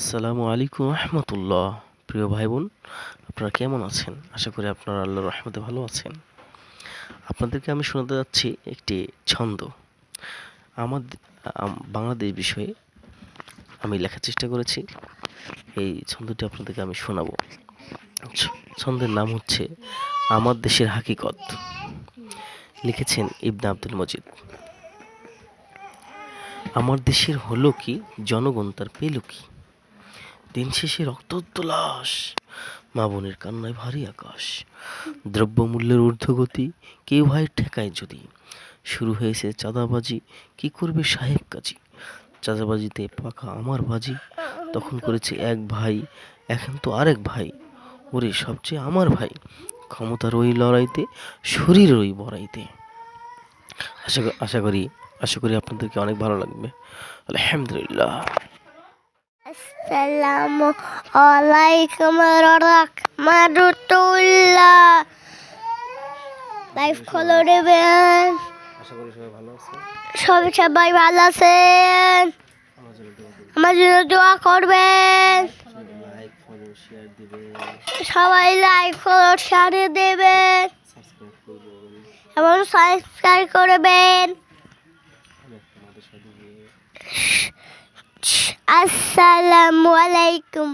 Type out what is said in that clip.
আসসালামু আলাইকুম রহমতুল্লাহ। প্রিয় ভাই বোন, আপনারা কেমন আছেন? আশা করি আপনারা আল্লাহর রহমতে ভালো আছেন। আপনাদেরকে আমি শোনাতে যাচ্ছি একটি ছন্দ। আমাদের বাংলাদেশ বিষয়ে আমি লেখার চেষ্টা করেছি। এই ছন্দটি আপনাদেরকে আমি শোনাবো। ছন্দের নাম হচ্ছে আমার দেশের হাকিকত। লিখেছেন ইবনে আব্দুল মজিদ। আমার দেশের হলো কি, জনগণ তার পেল কি? দিন শেষে রক্তোত্তলাস, মা বোনের কান্নায় ভারী আকাশ। দ্রব্যমূল্যের ঊর্ধ্বগতি, কেউ ভাই ঠেকায় যদি। শুরু হয়েছে চাঁদাবাজি, কি করবে সাহেব কাজী? চাঁদাবাজিতে পাকা আমার বাজি, তখন করেছে এক ভাই, এখন তো আরেক ভাই। ওরে সবচেয়ে আমার ভাই, ক্ষমতার ওই লড়াইতে, শরীর ওই বড়াইতে। আশা আশা করি আশা করি আপনাদেরকে অনেক ভালো লাগবে। আলহামদুলিল্লাহ। আসসালামু আলাইকুম রাহমাতুল্লাহ। লাইভ ফলো দেবেন। আশা করি সবাই ভালো আছেন। সবাই ভালো আছেন। আমার জন্য দোয়া করবেন। লাইক ফলো শেয়ার দিবেন, সবাই লাইক ফলো শেয়ার দেবেন সাবস্ক্রাইব করবেন, এবং সাবস্ক্রাইব করবেন। আমাদের সাথে আসসালামু আলাইকুম।